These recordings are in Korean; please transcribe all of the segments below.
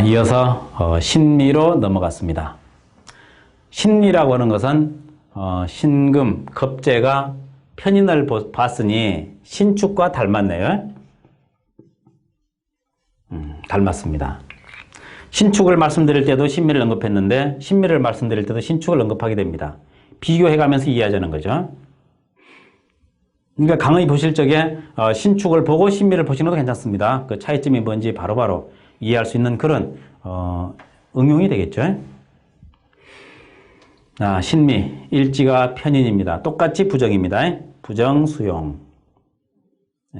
이어서 신미로 넘어갔습니다. 신미라고 하는 것은 신금, 겁재가 편인을 봤으니 신축과 닮았네요. 닮았습니다. 신축을 말씀드릴 때도 신미를 언급했는데 신미를 말씀드릴 때도 신축을 언급하게 됩니다. 비교해가면서 이해하자는 거죠. 그러니까 강의 보실 적에 신축을 보고 신미를 보시는 것도 괜찮습니다. 그 차이점이 뭔지 바로바로 이해할 수 있는 그런 응용이 되겠죠. 신미, 일지가 편인입니다. 똑같이 부정입니다. 부정수용.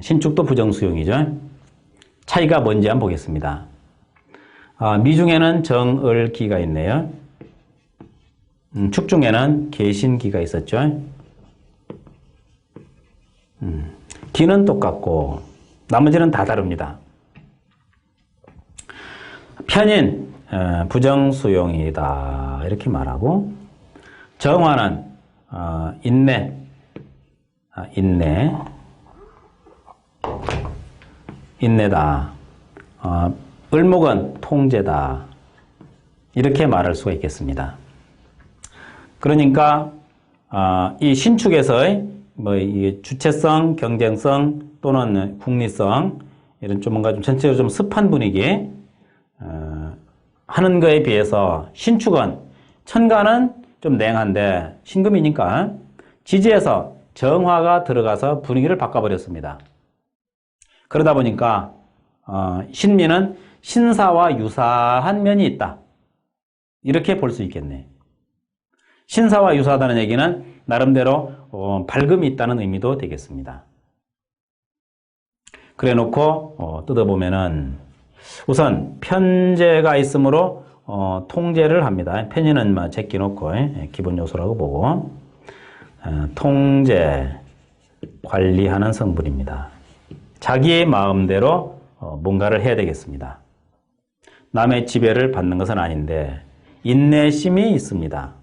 신축도 부정수용이죠. 차이가 뭔지 한번 보겠습니다. 미중에는 정을기가 있네요. 축중에는 계신기가 있었죠. 기는 똑같고 나머지는 다 다릅니다. 편인, 부정수용이다 이렇게 말하고, 정화는 인내, 인내다. 을목은 통제다 이렇게 말할 수가 있겠습니다. 그러니까 이 신축에서의 이 주체성, 경쟁성 또는 국리성 이런 좀 뭔가 좀 전체적으로 좀 습한 분위기 하는 거에 비해서 신축은 천간은 좀 냉한데 신금이니까 지지에서 정화가 들어가서 분위기를 바꿔버렸습니다. 그러다 보니까 신미는 신사와 유사한 면이 있다. 이렇게 볼 수 있겠네. 신사와 유사하다는 얘기는 나름대로 밝음이 있다는 의미도 되겠습니다. 그래 놓고 뜯어보면은 우선 편제가 있으므로 통제를 합니다. 편제는 제끼 놓고 기본 요소라고 보고 통제, 관리하는 성분입니다. 자기의 마음대로 뭔가를 해야 되겠습니다. 남의 지배를 받는 것은 아닌데 인내심이 있습니다.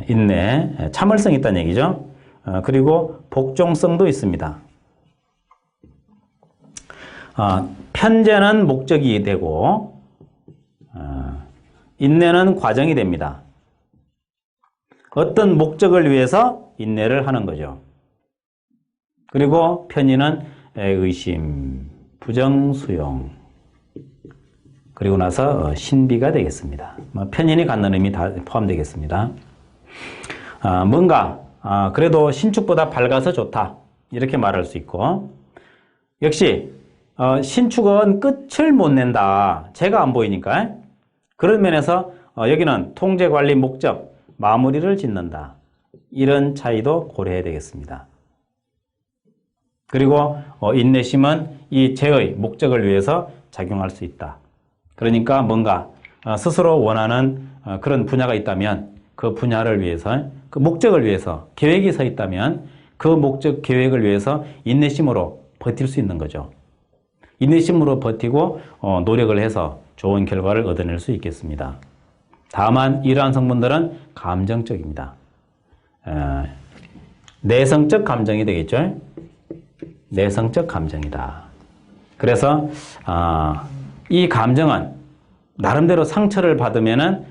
인내, 참을성이 있다는 얘기죠. 그리고 복종성도 있습니다. 편제는 목적이 되고 인내는 과정이 됩니다. 어떤 목적을 위해서 인내를 하는 거죠. 그리고 편의는 의심, 부정수용, 그리고 나서 신비가 되겠습니다. 편인이 갖는 의미 다 포함되겠습니다. 뭔가 그래도 신축보다 밝아서 좋다 이렇게 말할 수 있고, 역시 신축은 끝을 못 낸다. 제가 안 보이니까. 그런 면에서 여기는 통제관리 목적, 마무리를 짓는다. 이런 차이도 고려해야 되겠습니다. 그리고 인내심은 이 제의 목적을 위해서 작용할 수 있다. 그러니까 뭔가 스스로 원하는 그런 분야가 있다면 그 분야를 위해서, 그 목적을 위해서 계획이 서 있다면 그 목적 계획을 위해서 인내심으로 버틸 수 있는 거죠. 인내심으로 버티고 노력을 해서 좋은 결과를 얻어낼 수 있겠습니다. 다만 이러한 성분들은 감정적입니다. 내성적 감정이 되겠죠. 내성적 감정이다. 그래서 이 감정은 나름대로 상처를 받으면은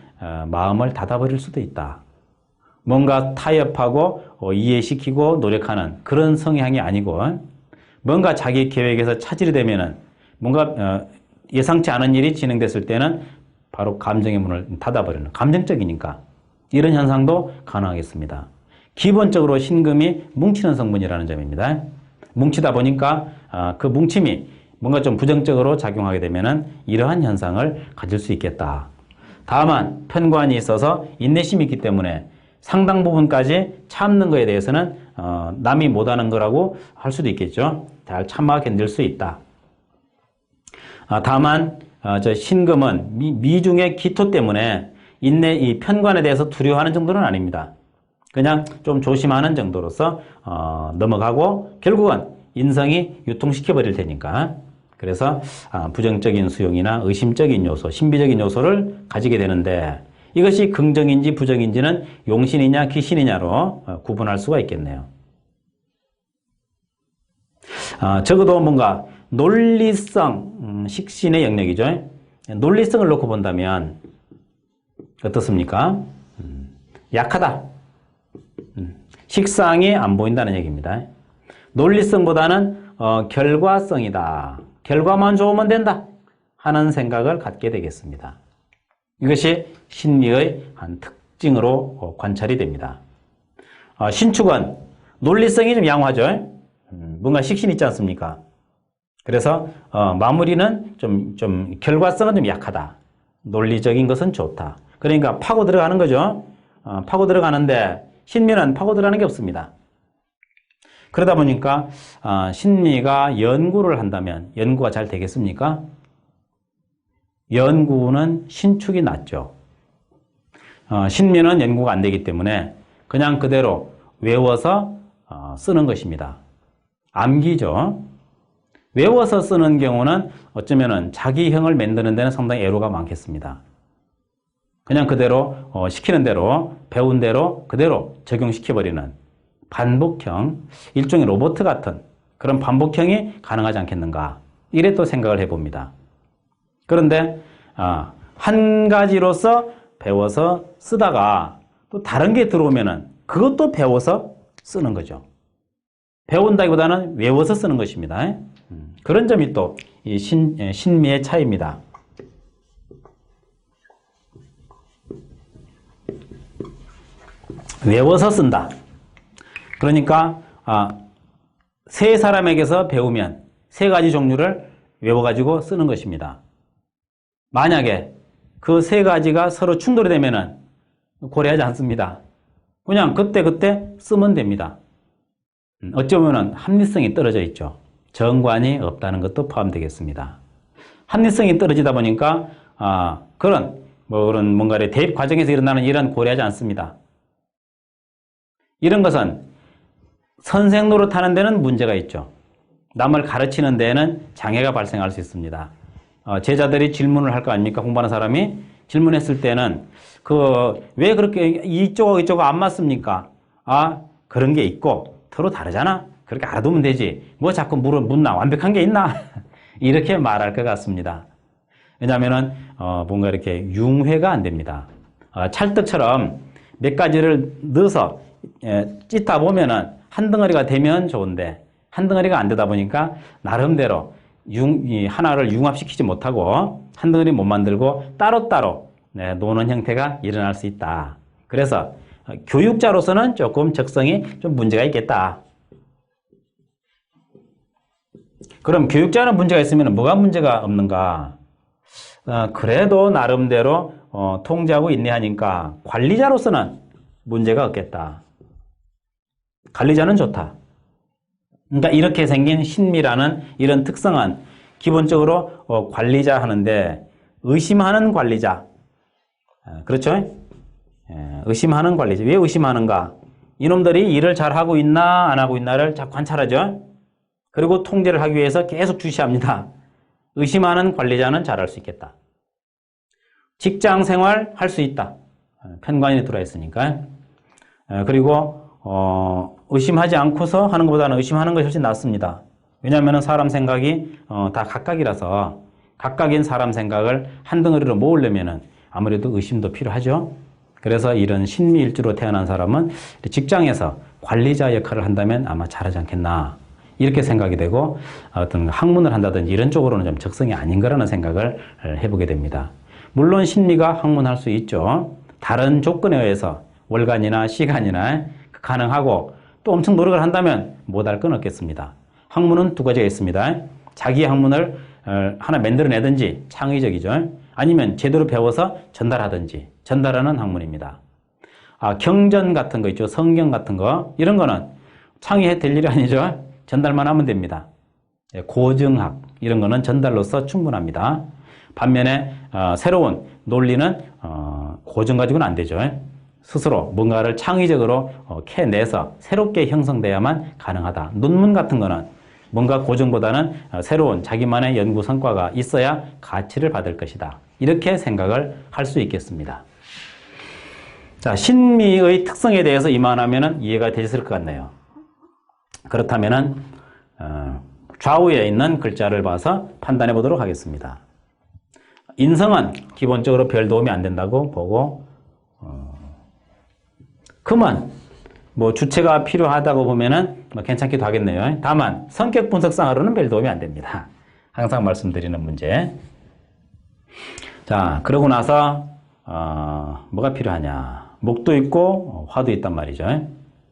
마음을 닫아버릴 수도 있다. 뭔가 타협하고 이해시키고 노력하는 그런 성향이 아니고, 뭔가 자기 계획에서 차질이 되면은 뭔가 예상치 않은 일이 진행됐을 때는 바로 감정의 문을 닫아버리는, 감정적이니까 이런 현상도 가능하겠습니다. 기본적으로 신금이 뭉치는 성분이라는 점입니다. 뭉치다 보니까 그 뭉침이 뭔가 좀 부정적으로 작용하게 되면은 이러한 현상을 가질 수 있겠다. 다만 편관이 있어서 인내심이 있기 때문에 상당 부분까지 참는 것에 대해서는 남이 못하는 거라고 할 수도 있겠죠. 잘 참아 견딜 수 있다. 다만 저 신금은 미중의 기토 때문에 이 편관에 대해서 두려워하는 정도는 아닙니다. 그냥 좀 조심하는 정도로서 넘어가고 결국은 인성이 유통시켜버릴 테니까. 그래서 부정적인 수용이나 의심적인 요소, 신비적인 요소를 가지게 되는데, 이것이 긍정인지 부정인지는 용신이냐 귀신이냐로 구분할 수가 있겠네요. 적어도 뭔가 논리성, 식신의 영역이죠. 논리성을 놓고 본다면 어떻습니까? 약하다. 식상이 안 보인다는 얘기입니다. 논리성보다는 결과성이다. 결과만 좋으면 된다 하는 생각을 갖게 되겠습니다. 이것이 신미의 한 특징으로 관찰이 됩니다. 신축은 논리성이 좀 양호하죠. 뭔가 식신이 있지 않습니까? 그래서 마무리는 좀 결과성은 좀 약하다. 논리적인 것은 좋다. 그러니까 파고 들어가는 거죠. 파고 들어가는데 신미는 파고 들어가는 게 없습니다. 그러다 보니까 신미가 연구를 한다면 연구가 잘 되겠습니까? 연구는 신축이 낫죠. 신미는 연구가 안 되기 때문에 그냥 그대로 외워서 쓰는 것입니다. 암기죠. 외워서 쓰는 경우는 어쩌면은 자기형을 만드는 데는 상당히 애로가 많겠습니다. 그냥 그대로 시키는 대로 배운 대로 그대로 적용시켜버리는 반복형, 일종의 로봇 같은 그런 반복형이 가능하지 않겠는가, 이래 또 생각을 해봅니다. 그런데 한 가지로서 배워서 쓰다가 또 다른 게 들어오면은 그것도 배워서 쓰는 거죠. 배운다기보다는 외워서 쓰는 것입니다. 그런 점이 또 이 신미의 차이입니다. 외워서 쓴다. 그러니까 세 사람에게서 배우면 세 가지 종류를 외워가지고 쓰는 것입니다. 만약에 그 세 가지가 서로 충돌이 되면은 고려하지 않습니다. 그냥 그때 쓰면 됩니다. 어쩌면은 합리성이 떨어져 있죠. 정관이 없다는 것도 포함되겠습니다. 합리성이 떨어지다 보니까 그런 뭔가의 대입 과정에서 일어나는 일은 고려하지 않습니다. 이런 것은 선생 노릇하는 데는 문제가 있죠. 남을 가르치는 데에는 장애가 발생할 수 있습니다. 제자들이 질문을 할 거 아닙니까? 공부하는 사람이 질문했을 때는 왜 그렇게 이쪽하고 안 맞습니까? 그런 게 있고 서로 다르잖아. 그렇게 알아두면 되지. 뭐 자꾸 묻나? 완벽한 게 있나? 이렇게 말할 것 같습니다. 왜냐하면은 뭔가 이렇게 융회가 안 됩니다. 찰떡처럼 몇 가지를 넣어서 찢다 보면은 한 덩어리가 되면 좋은데 한 덩어리가 안 되다 보니까 나름대로 하나를 융합시키지 못하고 한 덩어리 못 만들고 따로따로 노는 형태가 일어날 수 있다. 그래서 교육자로서는 조금 적성이 좀 문제가 있겠다. 그럼 교육자는 문제가 있으면 뭐가 문제가 없는가? 그래도 나름대로 통제하고 인내하니까 관리자로서는 문제가 없겠다. 관리자는 좋다. 그러니까 이렇게 생긴 신미라는 이런 특성은 기본적으로 관리자 하는데 의심하는 관리자. 그렇죠? 의심하는 관리자. 왜 의심하는가? 이놈들이 일을 잘하고 있나 안 하고 있나를 잘 관찰하죠. 그리고 통제를 하기 위해서 계속 주시합니다. 의심하는 관리자는 잘할 수 있겠다. 직장 생활 할 수 있다. 편관이 들어와 있으니까. 그리고 의심하지 않고서 하는 것보다는 의심하는 것이 훨씬 낫습니다. 왜냐하면 사람 생각이 다 각각이라서 각각인 사람 생각을 한 덩어리로 모으려면 아무래도 의심도 필요하죠. 그래서 이런 신미일주로 태어난 사람은 직장에서 관리자 역할을 한다면 아마 잘하지 않겠나, 이렇게 생각이 되고 어떤 학문을 한다든지 이런 쪽으로는 좀 적성이 아닌 거라는 생각을 해보게 됩니다. 물론 신미가 학문할 수 있죠. 다른 조건에 의해서 월간이나 시간이나 가능하고 또 엄청 노력을 한다면 못할 건 없겠습니다. 학문은 두 가지가 있습니다. 자기 학문을 하나 만들어내든지 창의적이죠. 아니면 제대로 배워서 전달하든지 전달하는 학문입니다. 경전 같은 거 있죠. 성경 같은 거, 이런 거는 창의해 될 일이 아니죠. 전달만 하면 됩니다. 고증학 이런 거는 전달로서 충분합니다. 반면에 새로운 논리는 고증 가지고는 안 되죠. 스스로 뭔가를 창의적으로 캐내서 새롭게 형성돼야만 가능하다. 논문 같은 거는 뭔가 고증보다는 새로운 자기만의 연구 성과가 있어야 가치를 받을 것이다. 이렇게 생각을 할 수 있겠습니다. 자, 신미의 특성에 대해서 이만하면 이해가 되실 것 같네요. 그렇다면은 좌우에 있는 글자를 봐서 판단해 보도록 하겠습니다. 인성은 기본적으로 별 도움이 안 된다고 보고, 금은 뭐 주체가 필요하다고 보면은 뭐 괜찮기도 하겠네요. 다만 성격 분석상으로는 별 도움이 안 됩니다. 항상 말씀드리는 문제. 자, 그러고 나서 뭐가 필요하냐? 목도 있고 화도 있단 말이죠.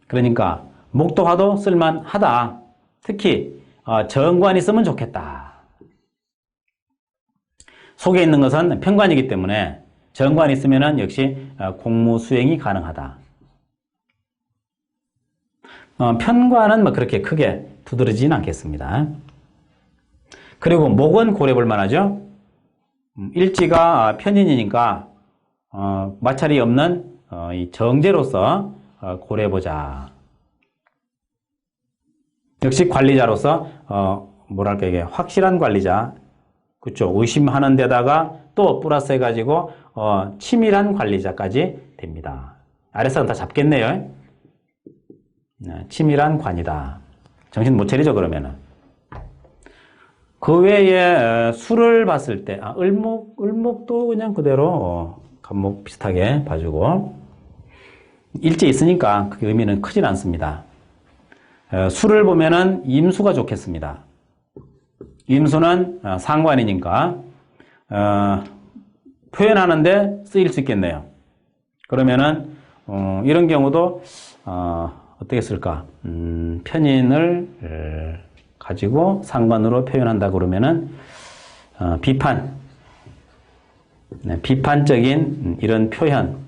그러니까 목도 화도 쓸만하다. 특히 정관이 있으면 좋겠다. 속에 있는 것은 편관이기 때문에 정관이 있으면 역시 공무 수행이 가능하다. 편관은 뭐 그렇게 크게 두드러지진 않겠습니다. 그리고 목은 고려 볼 만하죠. 일지가 편인이니까 마찰이 없는 이 정제로서 고려해 보자. 역시 관리자로서 뭐랄까 이게 확실한 관리자, 그렇죠. 의심하는 데다가 또 플러스 해가지고 치밀한 관리자까지 됩니다. 아랫사람 다 잡겠네요. 치밀한 관이다. 정신 못 차리죠 그러면은. 그 외에 수를 봤을 때 을목도 그냥 그대로 간목 비슷하게 봐주고 일제 있으니까 그게 의미는 크진 않습니다. 수를 보면은 임수가 좋겠습니다. 임수는 상관이니까 표현하는데 쓰일 수 있겠네요. 그러면은 이런 경우도 어떻게 쓸까? 편인을 가지고 상관으로 표현한다 그러면은 비판적인 이런 표현.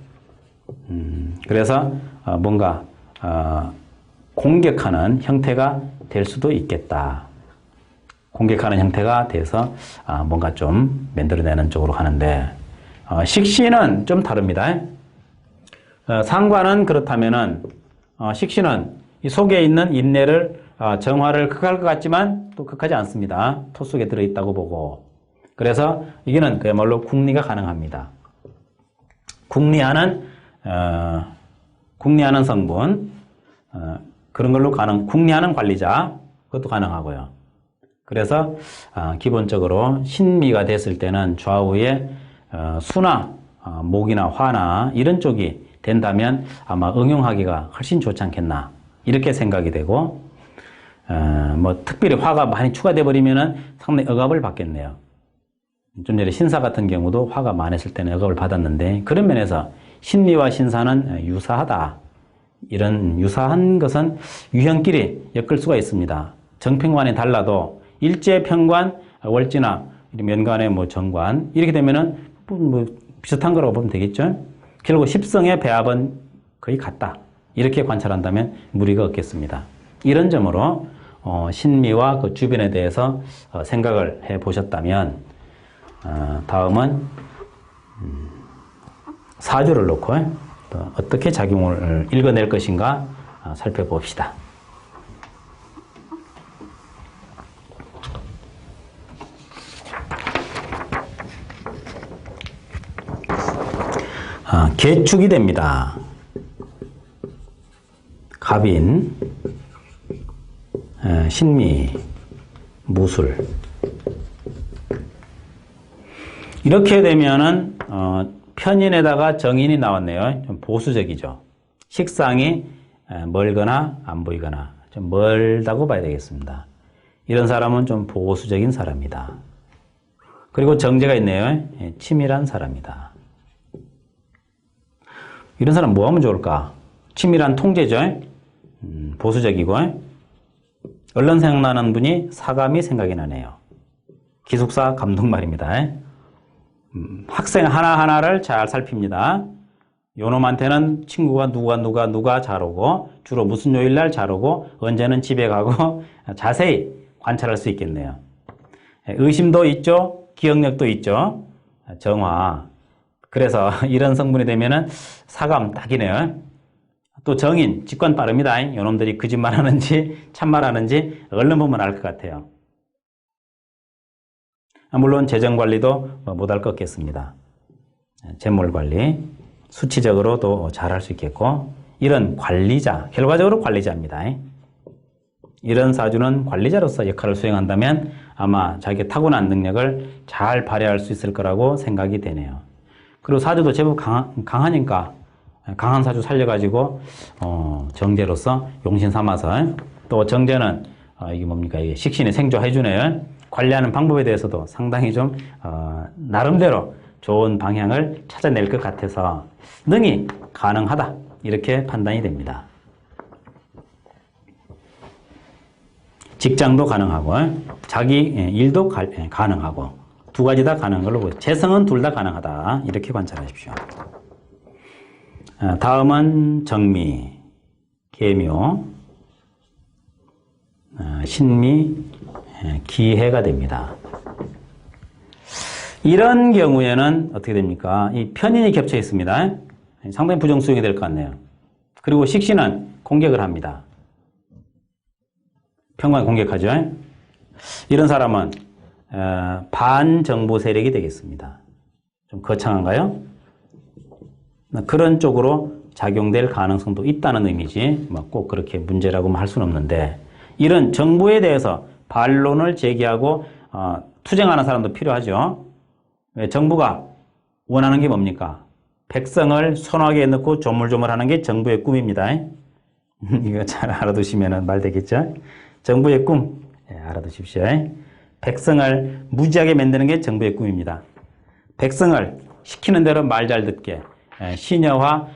그래서 뭔가 공격하는 형태가 될 수도 있겠다. 공격하는 형태가 돼서 뭔가 좀 만들어내는 쪽으로 가는데 식신은 좀 다릅니다. 상관은 그렇다면은 식신은 이 속에 있는 인내를 정화를 극할 것 같지만 또 극하지 않습니다. 토 속에 들어있다고 보고 그래서 이게는 그야말로 궁리가 가능합니다. 궁리하는 성분 그런 걸로 궁리하는 관리자 그것도 가능하고요. 그래서 기본적으로 신미가 됐을 때는 좌우에 수나 목이나 화나 이런 쪽이 된다면 아마 응용하기가 훨씬 좋지 않겠나 이렇게 생각이 되고 뭐 특별히 화가 많이 추가돼 버리면은 상당히 억압을 받겠네요. 좀 전에 신사 같은 경우도 화가 많았을 때는 억압을 받았는데 그런 면에서 신미와 신사는 유사하다. 이런 유사한 것은 유형끼리 엮을 수가 있습니다. 정편관이 달라도 일제편관, 월지나 면관의 뭐 정관 이렇게 되면은 뭐 비슷한 거라고 보면 되겠죠. 결국 십성의 배합은 거의 같다. 이렇게 관찰한다면 무리가 없겠습니다. 이런 점으로 신미와 그 주변에 대해서 생각을 해 보셨다면 다음은 사주를 놓고 또 어떻게 작용을 읽어낼 것인가 살펴봅시다. 개축이 됩니다. 갑인, 신미, 무술. 이렇게 되면은 편인에다가 정인이 나왔네요. 좀 보수적이죠. 식상이 멀거나 안 보이거나 좀 멀다고 봐야 되겠습니다. 이런 사람은 좀 보수적인 사람이다. 그리고 정제가 있네요. 치밀한 사람이다. 이런 사람 뭐 하면 좋을까? 치밀한 통제죠. 보수적이고 얼른 생각나는 분이 사감이 생각이 나네요. 기숙사 감독 말입니다. 학생 하나하나를 잘 살핍니다. 요놈한테는 친구가 누가 잘 오고 주로 무슨 요일날 잘 오고 언제는 집에 가고 자세히 관찰할 수 있겠네요. 의심도 있죠. 기억력도 있죠. 정화. 그래서 이런 성분이 되면은 사감 딱이네요. 또 정인, 직관 빠릅니다. 요놈들이 거짓말 하는지 참말 하는지 얼른 보면 알 것 같아요. 물론 재정관리도 못할 것 같겠습니다. 재물관리, 수치적으로도 잘할 수 있겠고 이런 관리자, 결과적으로 관리자입니다. 이런 사주는 관리자로서 역할을 수행한다면 아마 자기의 타고난 능력을 잘 발휘할 수 있을 거라고 생각이 되네요. 그리고 사주도 제법 강하니까 강한 사주 살려가지고 정제로서 용신 삼아서 또 정제는 이게 뭡니까? 이게 식신이 생조해주네요. 관리하는 방법에 대해서도 상당히 좀 나름대로 좋은 방향을 찾아낼 것 같아서 능히 가능하다 이렇게 판단이 됩니다. 직장도 가능하고 자기 일도 가능하고 두 가지 다 가능한 걸로 보여요. 재성은 둘 다 가능하다 이렇게 관찰하십시오. 다음은 정미, 계묘, 신미, 기해가 됩니다. 이런 경우에는 어떻게 됩니까? 이 편인이 겹쳐 있습니다. 상당히 부정수용이 될 것 같네요. 그리고 식신은 공격을 합니다. 평관 공격하죠. 이런 사람은 반정부 세력이 되겠습니다. 좀 거창한가요? 그런 쪽으로 작용될 가능성도 있다는 의미지 뭐 꼭 그렇게 문제라고 할 수는 없는데 이런 정부에 대해서 반론을 제기하고 투쟁하는 사람도 필요하죠. 정부가 원하는 게 뭡니까? 백성을 손아귀에 넣고 조물조물하는 게 정부의 꿈입니다. 이거 잘 알아두시면 말 되겠죠? 정부의 꿈 알아두십시오. 백성을 무지하게 만드는 게 정부의 꿈입니다. 백성을 시키는 대로 말 잘 듣게 신여화,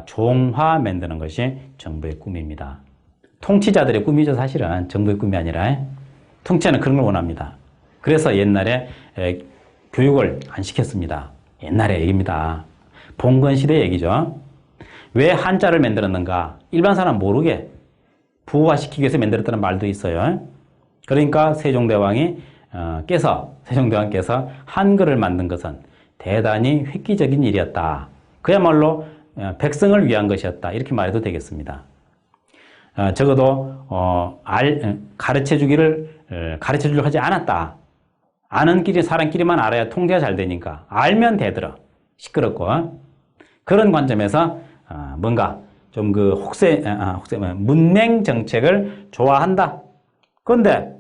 종화 만드는 것이 정부의 꿈입니다. 통치자들의 꿈이죠. 사실은 정부의 꿈이 아니라 통치자는 그런 걸 원합니다. 그래서 옛날에 교육을 안 시켰습니다. 옛날의 얘기입니다. 봉건시대 얘기죠. 왜 한자를 만들었는가? 일반 사람 모르게 부호화시키기 위해서 만들었다는 말도 있어요. 그러니까 세종대왕께서 한글을 만든 것은 대단히 획기적인 일이었다. 그야말로 백성을 위한 것이었다. 이렇게 말해도 되겠습니다. 적어도 가르쳐주기를 하지 않았다. 아는 길이 사람끼리만 알아야 통제가 잘 되니까 알면 되더라. 시끄럽고 그런 관점에서 뭔가 좀 문맹 정책을 좋아한다. 그런데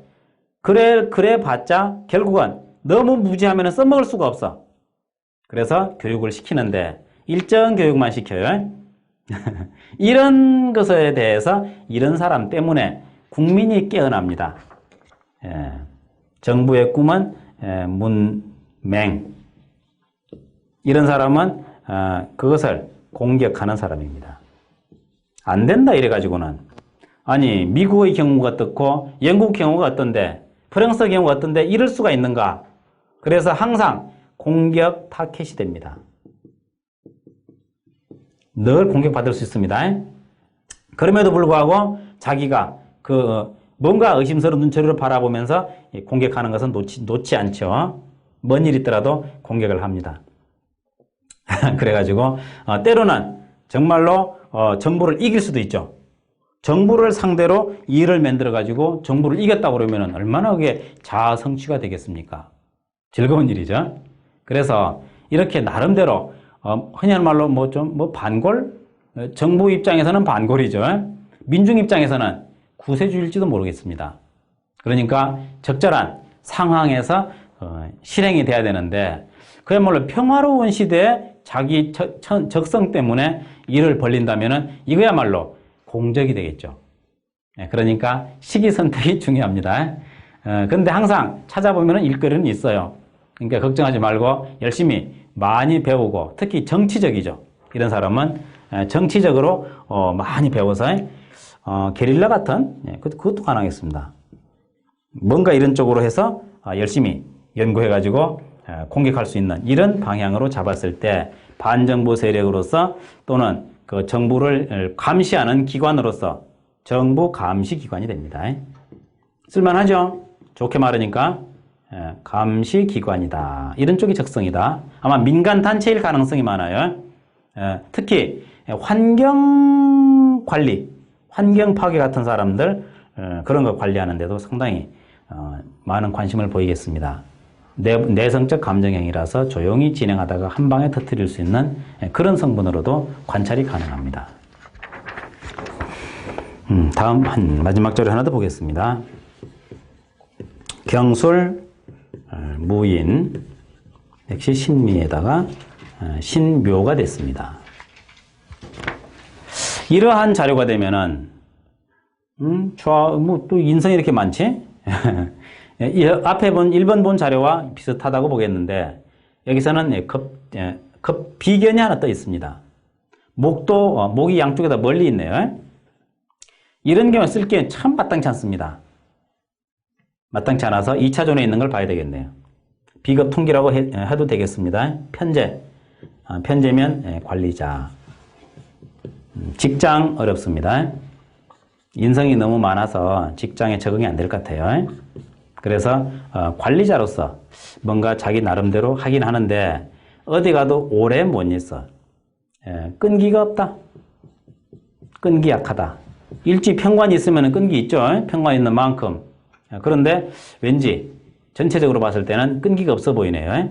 그래 봤자 결국은 너무 무지하면 써먹을 수가 없어. 그래서 교육을 시키는데 일정 교육만 시켜요. 이런 것에 대해서 이런 사람 때문에 국민이 깨어납니다. 정부의 꿈은 문맹. 이런 사람은 그것을 공격하는 사람입니다. 안 된다 이래가지고는 아니 미국의 경우가 어떻고 영국 경우가 어떤데 프랑스 경우가 어떤데 이럴 수가 있는가. 그래서 항상 공격 타켓이 됩니다. 늘 공격받을 수 있습니다. 그럼에도 불구하고 자기가 뭔가 의심스러운 눈초리로 바라보면서 공격하는 것은 놓지 않죠. 뭔 일 있더라도 공격을 합니다. 그래가지고 때로는 정말로 정부를 이길 수도 있죠. 정부를 상대로 일을 만들어가지고 정부를 이겼다고 그러면 얼마나 그게 자아 성취가 되겠습니까? 즐거운 일이죠. 그래서 이렇게 나름대로 흔히 하는 말로 반골? 정부 입장에서는 반골이죠. 민중 입장에서는 구세주일지도 모르겠습니다. 그러니까 적절한 상황에서 실행이 돼야 되는데 그야말로 평화로운 시대에 자기 적성 때문에 일을 벌린다면 이거야말로 공적이 되겠죠. 그러니까 시기 선택이 중요합니다. 그런데 항상 찾아보면 일거리는 있어요. 그러니까 걱정하지 말고 열심히 많이 배우고 특히 정치적이죠. 이런 사람은 정치적으로 많이 배워서 게릴라 같은 그것도 가능하겠습니다. 뭔가 이런 쪽으로 해서 열심히 연구해가지고 공격할 수 있는 이런 방향으로 잡았을 때 반정부 세력으로서 또는 그 정부를 감시하는 기관으로서 정부 감시 기관이 됩니다. 쓸만하죠? 좋게 말하니까 감시 기관이다. 이런 쪽이 적성이다. 아마 민간 단체일 가능성이 많아요. 특히 환경 관리, 환경 파괴 같은 사람들 그런 거 관리하는데도 상당히 많은 관심을 보이겠습니다. 내성적 감정형이라서 조용히 진행하다가 한 방에 터뜨릴 수 있는 그런 성분으로도 관찰이 가능합니다. 다음 마지막 자료 하나 더 보겠습니다. 경술, 무인, 역시 신미에다가 신묘가 됐습니다. 이러한 자료가 되면은, 또 인성이 이렇게 많지? 이 앞에 1번 본 자료와 비슷하다고 보겠는데, 여기서는 비견이 하나 떠 있습니다. 목이 양쪽에다 멀리 있네요. 이런 경우 쓸 게 참 마땅치 않습니다. 마땅치 않아서 2차전에 있는 걸 봐야 되겠네요. 비겁 통기라고 해도 되겠습니다. 편제. 편제면 관리자. 직장 어렵습니다. 인성이 너무 많아서 직장에 적응이 안 될 것 같아요. 그래서 관리자로서 뭔가 자기 나름대로 하긴 하는데 어디 가도 오래 못 있어. 끈기가 없다. 끈기 약하다. 일지 평관이 있으면 끈기 있죠. 평관 있는 만큼. 그런데 왠지 전체적으로 봤을 때는 끈기가 없어 보이네요.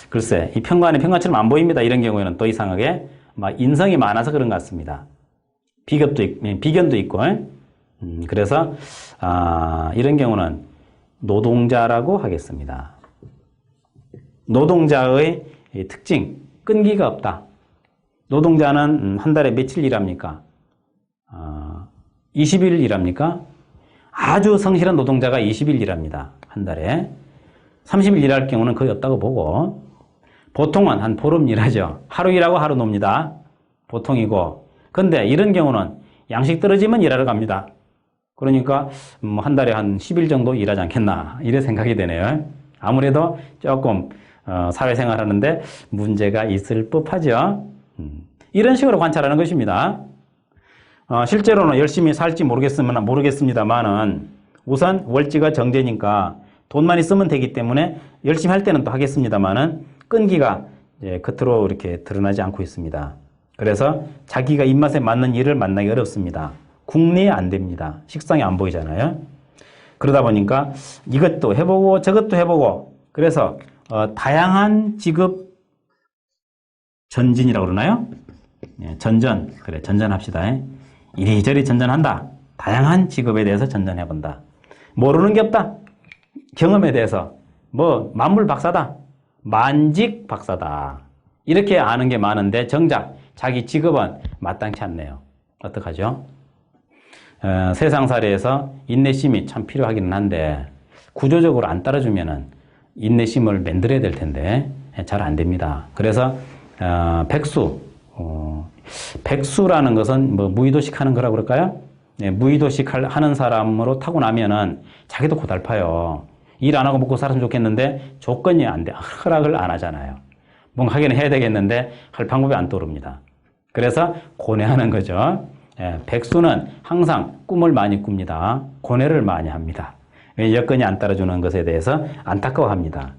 글쎄, 이 평관처럼 안 보입니다. 이런 경우에는 또 이상하게 인성이 많아서 그런 것 같습니다. 비견도 있고. 그래서 이런 경우는 노동자라고 하겠습니다. 노동자의 특징, 끈기가 없다. 노동자는 한 달에 며칠 일합니까? 20일 일합니까? 아주 성실한 노동자가 20일 일합니다. 한 달에. 30일 일할 경우는 거의 없다고 보고, 보통은 한 보름 일하죠. 하루 일하고 하루 놉니다. 보통이고. 근데 이런 경우는 양식 떨어지면 일하러 갑니다. 그러니까 한 달에 한 10일 정도 일하지 않겠나, 이래 생각이 되네요. 아무래도 조금 사회생활 하는데 문제가 있을 법하죠. 이런 식으로 관찰하는 것입니다. 실제로는 열심히 살지 모르겠습니다만은 우선 월지가 정제니까 돈만 있으면 되기 때문에 열심히 할 때는 또 하겠습니다만은 끈기가 겉으로 이렇게 드러나지 않고 있습니다. 그래서 자기가 입맛에 맞는 일을 만나기 어렵습니다. 국리에 안 됩니다. 식상이 안 보이잖아요. 그러다 보니까 이것도 해보고 저것도 해보고, 그래서 다양한 직업 전진이라고 그러나요? 전전. 그래, 전전합시다. 이리저리 전전한다. 다양한 직업에 대해서 전전해본다. 모르는 게 없다. 경험에 대해서 만물 박사다. 만직 박사다. 이렇게 아는 게 많은데 정작 자기 직업은 마땅치 않네요. 어떡하죠? 세상살이에서 인내심이 참 필요하기는 한데 구조적으로 안 따라주면은 인내심을 만들어야 될 텐데 잘 안 됩니다. 그래서 백수라는 것은 무의도식 하는 거라고 그럴까요? 무의도식 하는 사람으로 타고 나면은 자기도 고달파요. 일 안 하고 먹고 살았으면 좋겠는데 조건이 안 돼. 허락을 안 하잖아요. 뭔가 하기는 해야 되겠는데 할 방법이 안 떠오릅니다. 그래서 고뇌하는 거죠. 백수는 항상 꿈을 많이 꿉니다. 고뇌를 많이 합니다. 여건이 안 따라주는 것에 대해서 안타까워합니다.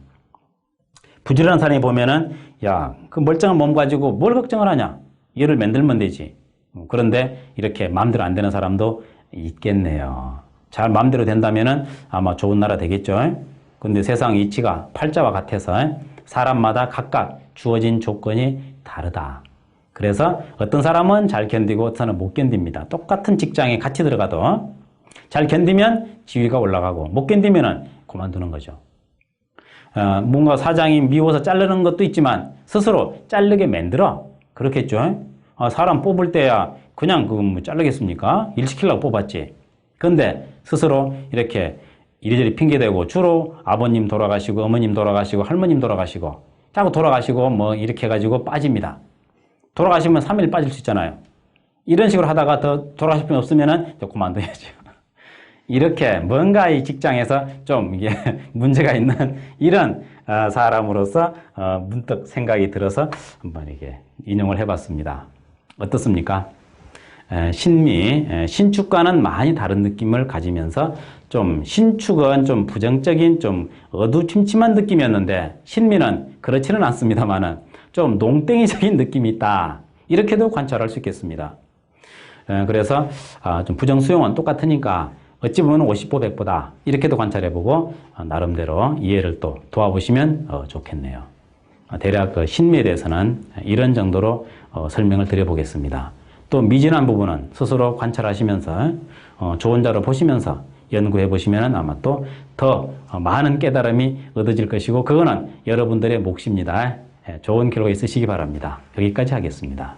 부지런한 사람이 보면은 그 멀쩡한 몸 가지고 뭘 걱정을 하냐? 일을 만들면 되지. 그런데 이렇게 마음대로 안 되는 사람도 있겠네요. 잘 마음대로 된다면은 아마 좋은 나라 되겠죠. 근데 세상 이치가 팔자와 같아서 사람마다 각각 주어진 조건이 다르다. 그래서 어떤 사람은 잘 견디고 어떤 사람은 못 견딥니다. 똑같은 직장에 같이 들어가도 잘 견디면 지위가 올라가고 못 견디면은 그만두는 거죠. 뭔가 사장이 미워서 자르는 것도 있지만 스스로 자르게 만들어. 그렇겠죠. 사람 뽑을 때야 그냥 자르겠습니까? 일 시키려고 뽑았지. 근데 스스로 이렇게 이리저리 핑계대고 주로 아버님 돌아가시고 어머님 돌아가시고 할머님 돌아가시고 자꾸 돌아가시고 이렇게 해가지고 빠집니다. 돌아가시면 3일 빠질 수 있잖아요. 이런 식으로 하다가 더 돌아가실 분 없으면은 그만둬야죠. 이렇게 뭔가 이 직장에서 좀 이게 문제가 있는 이런 사람으로서 문득 생각이 들어서 한번 이렇게 인용을 해봤습니다. 어떻습니까? 신축과는 많이 다른 느낌을 가지면서 좀 신축은 좀 부정적인 좀 어두침침한 느낌이었는데 신미는 그렇지는 않습니다만은 좀 농땡이적인 느낌이 있다. 이렇게도 관찰할 수 있겠습니다. 그래서 좀 부정수용은 똑같으니까 어찌 보면 50보 100보다 이렇게도 관찰해보고 나름대로 이해를 또 도와보시면 좋겠네요. 대략 신미에 대해서는 이런 정도로 설명을 드려보겠습니다. 또 미진한 부분은 스스로 관찰하시면서 좋은 자료 보시면서 연구해 보시면 아마 또 더 많은 깨달음이 얻어질 것이고 그거는 여러분들의 몫입니다. 좋은 결과 있으시기 바랍니다. 여기까지 하겠습니다.